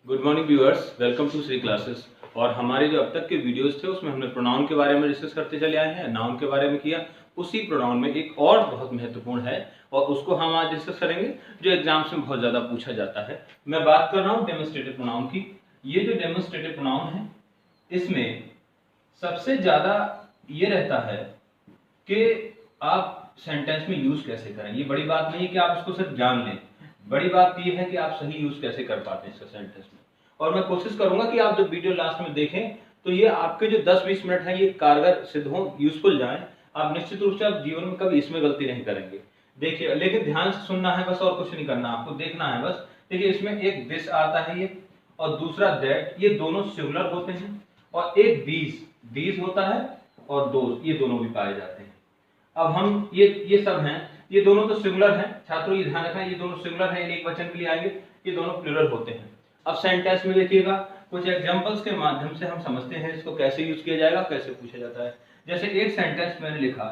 Good morning viewers, welcome to Shri classes. और हमारे जो अब तक के वीडियोस थे उसमें हमने प्रोनाउन के बारे में डिस्कस करते चले आए हैं, नाउन के बारे में किया। उसी प्रोनाउन में एक और बहुत महत्वपूर्ण है और उसको हम आज डिस्कस करेंगे जो एग्जाम्स में बहुत ज़्यादा पूछा जाता है। मैं बात कर रहा हूँ डेमोन्स्ट्रेटिव प्रोनाउन की। ये जो डेमोन्स्ट्रेटिव प्रोनाउन है इसमें सबसे ज़्यादा ये रहता है कि आप सेंटेंस में यूज़ कैसे करें। ये बड़ी बात नहीं है कि आप इसको सिर्फ जान लें, बड़ी बात यह है कि आप सही यूज कैसे कर पाते हैं इसका सेंटेंस में। और मैं कोशिश करूंगा कि आप जब वीडियो लास्ट में देखें तो ये आपके जो 10-20 मिनट है ये कारगर सिद्ध हो, यूजफुल जाए। आप निश्चित रूप से आप जीवन में कभी इसमें गलती नहीं करेंगे। देखिए, लेकिन ध्यान से सुनना है बस, और कुछ नहीं करना, आपको देखना है बस। देखिए, इसमें एक दिस आता है ये और दूसरा दैट, ये दोनों सिंगुलर होते हैं। और एक दीज होता है और दोज, ये दोनों भी पाए जाते हैं। अब हम ये सब हैं, ये दोनों तो सिंगुलर हैं छात्रों, ये ध्यान रखना, ये दोनों सिंगुलर हैं, एक वचन के लिए आएंगे, ये दोनों प्लूरल होते हैं। अब सेंटेंस में देखिएगा, कुछ एग्जांपल्स के माध्यम से हम समझते हैं इसको कैसे यूज किया जाएगा, कैसे पूछा जाता है। जैसे एक सेंटेंस मैंने लिखा,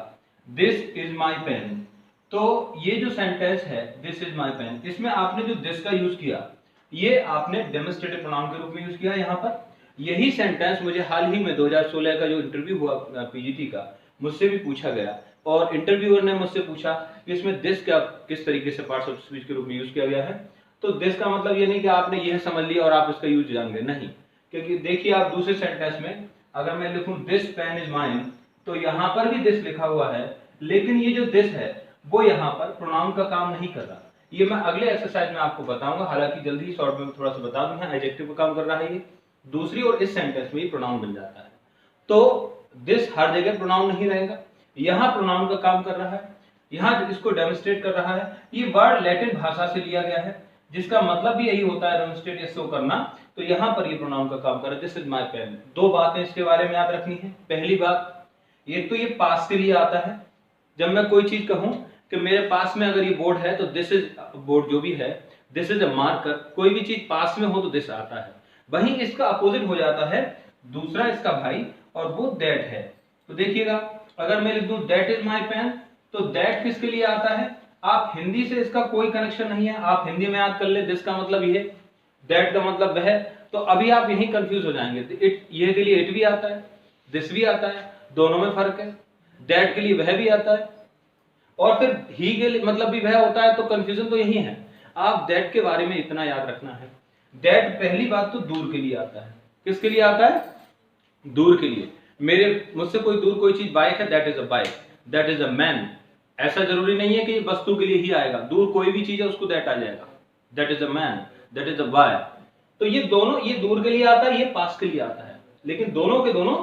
दिस इज माई पेन। तो ये जो सेंटेंस है दिस इज माई पेन, इसमें आपने जो दिस का यूज किया ये आपने डेमोन्स्ट्रेटिव प्रोनाउन के रूप में यूज किया यहाँ पर। यही सेंटेंस मुझे हाल ही में 2016 का जो इंटरव्यू हुआ पीजीटी का, मुझसे भी पूछा गया और इंटरव्यूअर ने मुझसे पूछा कि इसमें दिस क्या किस तरीके से पार्ट्स ऑफ स्पीच के रूप में यूज किया गया है। तो दिस का मतलब ये नहीं कि आपने यह समझ लिया और आप इसका यूज जान गए, नहीं। क्योंकि देखिए, आप दूसरे सेंटेंस में अगर मैं लिखूं दिस पेन इज माइन, तो यहां पर भी दिस लिखा हुआ है, लेकिन ये जो दिस है वो यहां पर प्रोनाउन का काम नहीं कर रहा। ये मैं अगले एक्सरसाइज में आपको बताऊंगा, हालांकि जल्दी ही शॉर्ट में थोड़ा सा बता दूं, एडजेक्टिव का काम कर रहा है ये दूसरी, और इस सेंटेंस में ये प्रोनाउन बन जाता है। तो दिस हर जगह प्रोनाउन नहीं रहेगा, यहां प्रोनाउन का काम कर रहा है, यहां इसको डेमोन्स्ट्रेट कर रहा है। ये वर्ड लैटिन भाषा से लिया गया है जिसका मतलब भी यही होता है डेमोन्स्ट्रेट या शो करना। तो यहां पर ये प्रोनाउन का काम कर रहा है, दिस इज माय पेन। दो बातें इसके बारे में याद रखनी है। पहली बात, एक तो ये पास के लिए आता है। जब मैं कोई चीज कहूं कि मेरे पास में अगर ये बोर्ड है तो दिस इज बोर्ड, जो भी है दिस इज अ मार्कर, कोई भी चीज पास में हो तो दिस आता है। वहीं इसका अपोजिट हो जाता है दूसरा इसका भाई, और वो दैट है। तो देखिएगा, अगर मैं लिख दूं दैट इज माई पेन, तो दैट किसके लिए आता है? आप हिंदी से इसका कोई कनेक्शन नहीं है, आप हिंदी में याद कर ले, दिस का मतलब ये, दैट का मतलब वह। तो अभी आप यही कंफ्यूज हो जाएंगे। इट, ये के लिए इट भी आता है, दिस भी आता है, दोनों में फर्क है। दैट के लिए वह भी आता है और फिर ही के लिए मतलब भी वह होता है, तो कंफ्यूजन तो यही है। आप दैट के बारे में इतना याद रखना है, दैट पहली बात तो दूर के लिए आता है। किसके लिए आता है? दूर के लिए। मुझसे कोई दूर कोई चीज बाइक है, that is a bike, that is a man. ऐसा जरूरी नहीं है कि वस्तु के लिए ही आएगा, दूर कोई भी चीज है उसको दैट आ जाएगा, that is a man, that is a boy. तो ये दोनों, ये दूर के लिए आता है, ये पास के लिए आता है, लेकिन दोनों के दोनों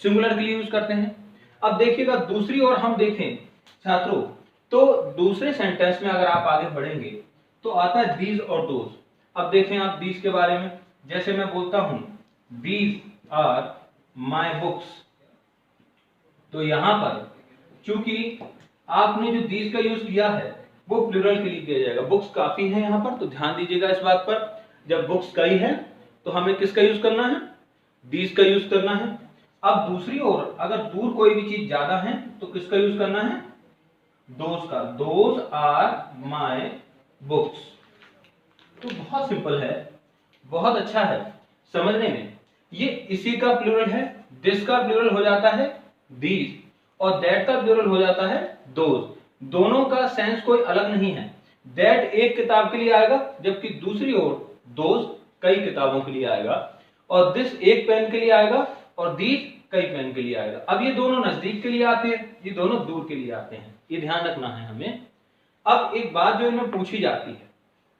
सिंगुलर के लिए यूज करते हैं। अब देखिएगा दूसरी ओर हम देखें छात्रों, तो दूसरे सेंटेंस में अगर आप आगे बढ़ेंगे तो आता है दीज और दोज। अब देखें आप दीज के बारे में, जैसे मैं बोलता हूं दीज आर माय बुक्स, तो यहां पर चूंकि आपने जो दीज का यूज किया है वो प्लूरल के लिए किया जाएगा। बुक्स काफी है यहां पर, तो ध्यान दीजिएगा इस बात पर। जब बुक्स कई है तो हमें किसका यूज करना है? दीज का यूज करना है। अब दूसरी ओर अगर दूर कोई भी चीज ज्यादा है तो किसका यूज करना है? दोज का, दोज आर माय बुक्स। तो बहुत सिंपल है, बहुत अच्छा है समझने में। ये इसी का प्लूरल है, दिस का प्लूरल हो जाता है दीज और दैट का प्लूरल हो जाता है दोज। दोनों का सेंस कोई अलग नहीं है। दैट एक किताब के लिए आएगा, जबकि दूसरी ओर दोज कई किताबों के लिए आएगा, और दिस एक पेन के लिए आएगा और दीज कई पेन के लिए आएगा। अब ये दोनों नजदीक के लिए आते हैं, ये दोनों दूर के लिए आते हैं, ये ध्यान रखना है हमें। अब एक बात जो इनमें पूछी जाती है,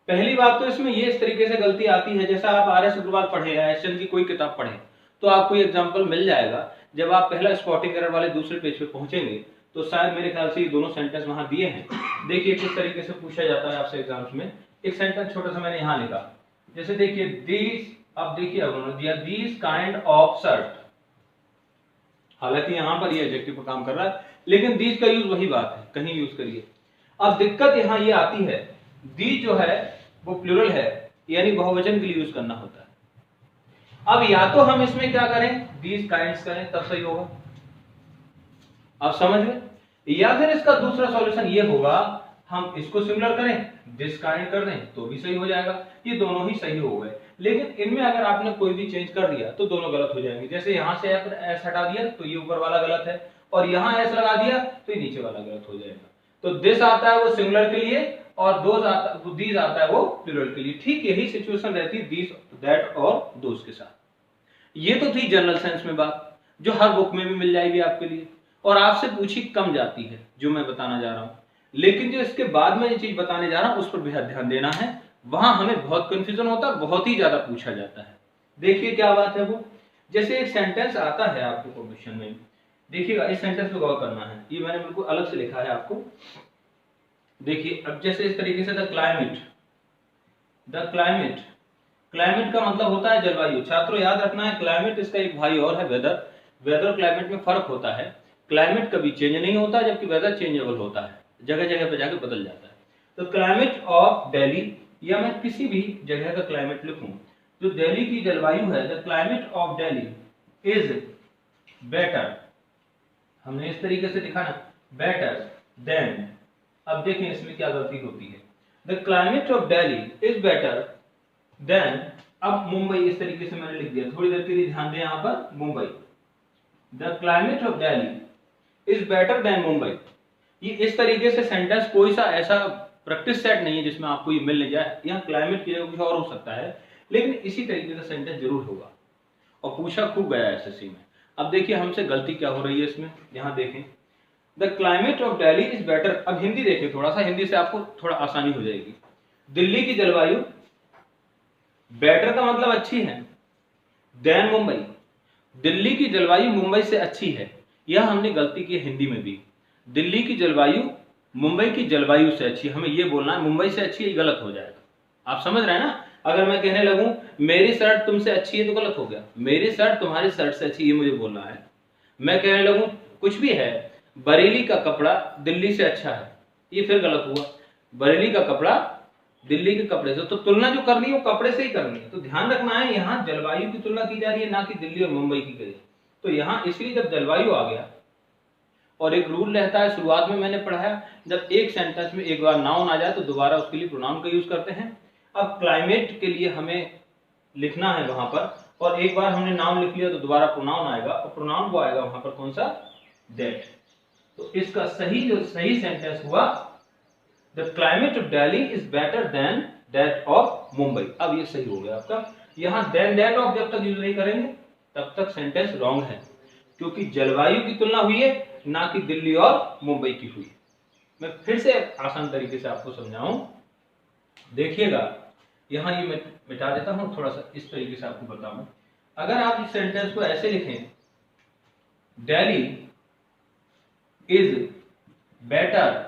पहली बात तो इसमें ये इस तरीके से गलती आती है, जैसा आप आर एस अग्रवाल पढ़े या एसएन की कोई किताब पढ़े तो आपको एग्जांपल मिल जाएगा। जब आप पहला स्पॉटिंग एरर वाले दूसरे पेज पे पहुंचेंगे तो शायद मेरे ख्याल से ये दोनों सेंटेंस वहां दिए हैं। देखिए किस तरीके से पूछा जाता है आपसे एग्जाम्स में। एक सेंटेंस छोटा सा मैंने यहां लिखा, जैसे देखिए दीज, अब देखिए अब उन्होंने दिया दीज काइंड ऑफ शर्ट, हालांकि यहां पर ये एडजेक्टिव पर काम कर रहा है, लेकिन दीज का यूज वही बात है, कहीं यूज करिए। अब दिक्कत यहां ये आती है, दीज जो है वो प्लूरल है, यानी बहुवचन के लिए यूज करना होता है। अब या तो हम इसमें क्या करें, दीज काइंड्स करें, तब सही होगा, आप समझ गए। या फिर इसका दूसरा सॉल्यूशन ये होगा, हम इसको सिमिलर करें, दिस काइंड कर दें तो भी सही हो जाएगा। ये दोनों ही सही हो गए, लेकिन इनमें अगर आपने कोई भी चेंज कर दिया तो दोनों गलत हो जाएंगे। जैसे यहाँ से एस हटा दिया तो ये ऊपर वाला गलत है, और यहाँ एस लगा दिया तो ये नीचे वाला गलत हो जाएगा। तो दिस आता है वो सिंगुलर के लिए, और दीज आता है वो प्लूरल के लिए। ठीक यही सिचुएशन रहती है दीज, दैट और दोज के साथ। ये तो थी जनरल सेंस में बात, जो हर बुक में भी मिल जाएगी आपके लिए, और आपसे पूछी कम जाती है जो मैं बताना जा रहा हूं। लेकिन जो इसके बाद में ये चीज बताने जा रहा हूं उस पर बेहद ध्यान देना है, वहां हमें बहुत कंफ्यूजन होता है, बहुत ही ज्यादा पूछा जाता है। देखिए क्या बात है वो, जैसे एक सेंटेंस आता है आपको क्वेश्चन में, देखिएगा इस सेंटेंस को गौर करना है, ये मैंने बिल्कुल अलग से लिखा है आपको। देखिए अब जैसे इस तरीके से द क्लाइमेट, क्लाइमेट का मतलब होता है जलवायु। छात्रों याद रखना है, क्लाइमेट इसका एक भाई और है वेदर। वेदर और क्लाइमेट में फर्क होता है। क्लाइमेट कभी चेंज नहीं होता, जबकि वेदर चेंजेबल होता है, जगह जगह पे जाके बदल जाता है। तो क्लाइमेट ऑफ दिल्ली, या मैं किसी भी जगह का क्लाइमेट लिखूं, जो दिल्ली की जलवायु है, the climate of Delhi is better, हमने इस तरीके से लिखा ना, बेटर देन। अब देखें इसमें क्या गलती होती है, the climate of Delhi is better than. अब मुंबई इस तरीके से मैंने लिख दिया, थोड़ी देर के लिए ध्यान दें यहाँ पर, Mumbai, the climate of Delhi is better than Mumbai. ये इस तरीके से सेंटेंस, कोई सा ऐसा प्रैक्टिस सेट नहीं है जिसमें आपको ये मिल जाए, यहाँ क्लाइमेट की जगह कुछ और हो सकता है, लेकिन इसी तरीके का सेंटेंस जरूर होगा और पूछा खूब गया है एसएससी में। अब देखिए हमसे गलती क्या हो रही है इसमें, यहाँ देखें, the climate of Delhi is better. अब हिंदी देखें, थोड़ा सा हिंदी से आपको थोड़ा आसानी हो जाएगी। दिल्ली की जलवायु, बेटर का मतलब अच्छी है, देन मुंबई, दिल्ली की जलवायु मुंबई से अच्छी है। यह हमने गलती की हिंदी में भी, दिल्ली की जलवायु मुंबई की जलवायु से अच्छी, हमें यह बोलना है मुंबई से अच्छी, ये गलत हो जाएगा। आप समझ रहे हैं ना, अगर मैं कहने लगूं मेरी शर्ट तुमसे अच्छी है तो गलत हो गया, मेरी शर्ट तुम्हारी शर्ट से अच्छी, ये मुझे बोलना है। मैं कहने लगूं कुछ भी है, बरेली का कपड़ा दिल्ली से अच्छा है, ये फिर गलत हुआ। बरेली का कपड़ा दिल्ली के कपड़े से, तो तुलना जो करनी है वो कपड़े से ही करनी है। तो ध्यान रखना है, यहाँ जलवायु की तुलना की जा रही है, ना कि दिल्ली और मुंबई की करी। तो यहाँ इसलिए जब जलवायु आ गया, और एक रूल रहता है, शुरुआत में मैंने पढ़ाया, जब एक सेंटेंस में एक बार नाउन आ जाए तो दोबारा उसके लिए प्रोनाउन का यूज करते हैं। अब क्लाइमेट के लिए हमें लिखना है वहां पर, और एक बार हमने नाउन लिख लिया तो दोबारा प्रोनाउन आएगा, और प्रोनाउन वो आएगा वहां पर कौन सा, दैट। तो इसका सही सेंटेंस हुआ, the climate of Delhi is better than that of Mumbai. अब ये सही हो गया आपका। यहाँ देन दैट ऑफ जब तक यूज नहीं करेंगे तब तक सेंटेंस रॉन्ग है, क्योंकि जलवायु की तुलना हुई है, ना कि दिल्ली और मुंबई की हुई। मैं फिर से आसान तरीके से आपको समझाऊं, देखिएगा यहां ये मैं मिटा देता हूं, थोड़ा सा इस तरीके से आपको बताऊं। अगर आप इस सेंटेंस को ऐसे लिखें, Delhi is better,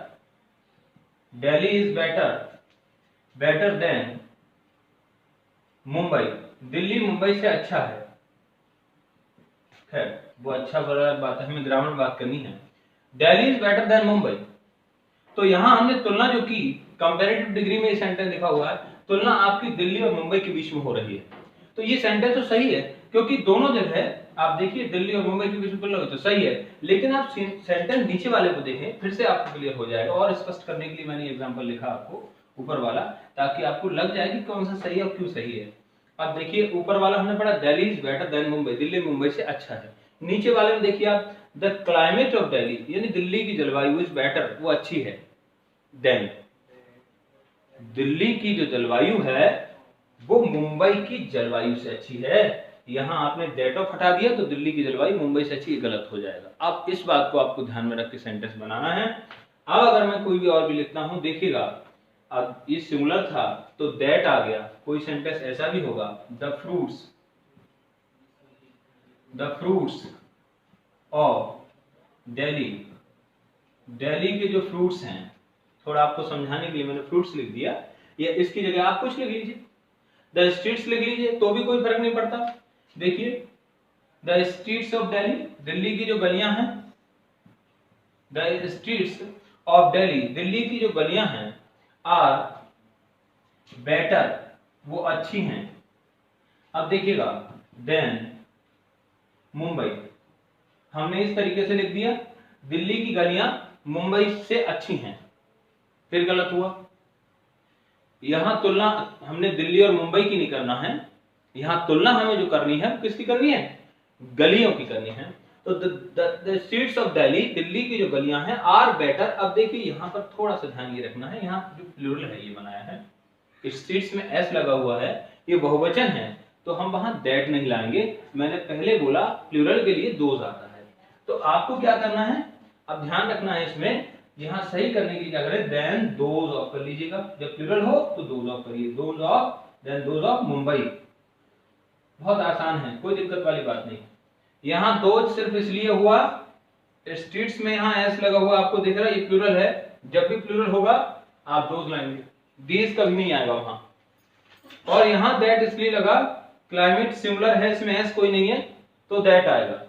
Delhi is better than Mumbai, Delhi Mumbai से अच्छा है। खैर वो अच्छा बुरा बात है, हमें ग्रामर में बात करनी है। Delhi is better than Mumbai, तो यहां हमने तुलना जो की, कंपैरेटिव डिग्री में ये सेंटेंस लिखा हुआ है, तुलना आपकी दिल्ली और मुंबई के बीच में हो रही है। तो ये सेंटेंस तो सही है, क्योंकि दोनों जगह आप देखिए दिल्ली और मुंबई के बीच में तुलना हुई तो सही है, लेकिन आप सेंटेंस नीचे वाले को देखें, फिर से आपको क्लियर हो जाएगा। और स्पष्ट करने के लिए मैंने एग्जांपल लिखा आपको ऊपर वाला, ताकि आपको लग जाए कि कौन सा सही है और क्यों सही है। अब देखिए ऊपर वाला हमने पढ़ा Delhi is better than Mumbai, Delhi Mumbai से अच्छा है। नीचे वाले में देखिए आप, द क्लाइमेट ऑफ दिल्ली, यानी दिल्ली की जलवायु इज बेटर, वो अच्छी है, देन दिल्ली की जो जलवायु है वो मुंबई की जलवायु से अच्छी है। यहां आपने दैट ऑफ हटा दिया तो दिल्ली की जलवायु मुंबई से अच्छी, गलत हो जाएगा। अब इस बात को आपको ध्यान में रख के सेंटेंस बनाना है। अब अगर मैं कोई भी और भी लिखता हूं, देखिएगा अब ये सिंगुलर था तो दैट आ गया, कोई सेंटेंस ऐसा भी होगा, the fruits of Delhi, Delhi के जो फ्रूट्स हैं, थोड़ा आपको समझाने के लिए मैंने फ्रूट्स लिख दिया, या इसकी जगह आप कुछ लिख लीजिए, द स्ट्रीट्स लिख लीजिए, तो भी कोई फर्क नहीं पड़ता। देखिए the streets of Delhi, Delhi की जो गलियां हैं, the streets of Delhi, Delhi की जो गलियां हैं, आर बेटर, वो अच्छी हैं। अब देखिएगा देन मुंबई, हमने इस तरीके से लिख दिया, दिल्ली की गलियां मुंबई से अच्छी हैं, फिर गलत हुआ। यहां तुलना हमने दिल्ली और मुंबई की नहीं करना है, यहाँ तुलना हमें जो करनी है किसकी करनी है, गलियों की करनी है। तो the streets of Delhi, Delhi की जो गलियां हैं, आर बेटर। अब देखिए यहाँ पर थोड़ा सा ध्यान ये रखना है, यहाँ जो प्लूरल है ये बनाया है, स्ट्रीट्स में एस लगा हुआ है, ये बहुवचन है, तो हम वहां दैट नहीं लाएंगे। मैंने पहले बोला प्लूरल के लिए दोज आता है, तो आपको क्या करना है, अब ध्यान रखना है इसमें, यहाँ सही करने के लिए क्या करें, देन दोज ऑफ कर लीजिएगा। जब प्लूरल हो तो दोज ऑफ करिए, those of, then those of Mumbai. बहुत आसान है, कोई दिक्कत वाली बात नहीं। यहाँ दोज सिर्फ इसलिए हुआ, स्ट्रीट्स में यहाँ एस लगा हुआ आपको दिख रहा है, ये प्लूरल है, जब भी प्लूरल होगा आप दोज लाएंगे, दीज कभी नहीं आएगा वहां। और यहाँ दैट इसलिए लगा, क्लाइमेट सिमिलर है, इसमें एस कोई नहीं है, तो दैट आएगा।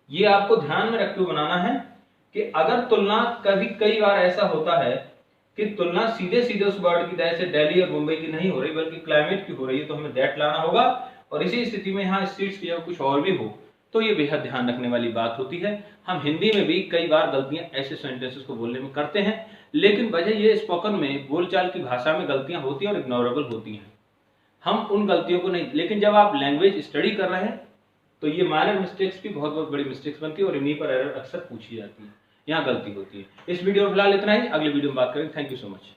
ये आपको ध्यान में रखते हुए बनाना है कि अगर तुलना, कभी कई बार ऐसा होता है कि तुलना सीधे सीधे उस वर्ड की, जैसे दिल्ली और मुंबई की नहीं हो रही बल्कि क्लाइमेट की हो रही है, तो हमें दैट लाना होगा। और इसी स्थिति में यहाँ स्ट्रीट्स की जगह कुछ और भी हो तो ये बेहद ध्यान रखने वाली बात होती है। हम हिंदी में भी कई बार गलतियां ऐसे सेंटेंसेस को बोलने में करते हैं, लेकिन वजह ये स्पोकन में, बोलचाल की भाषा में गलतियां होती हैं और इग्नोरेबल होती हैं, हम उन गलतियों को नहीं। लेकिन जब आप लैंग्वेज स्टडी कर रहे हैं तो ये माइनर मिस्टेक्स भी बहुत बहुत बड़ी मिस्टेक्स बनती है और इन्हीं पर एरर अक्सर पूछी जाती है, यहाँ गलती होती है। इस वीडियो में फिलहाल इतना ही, अगले वीडियो में बात करेंगे। Thank you so much.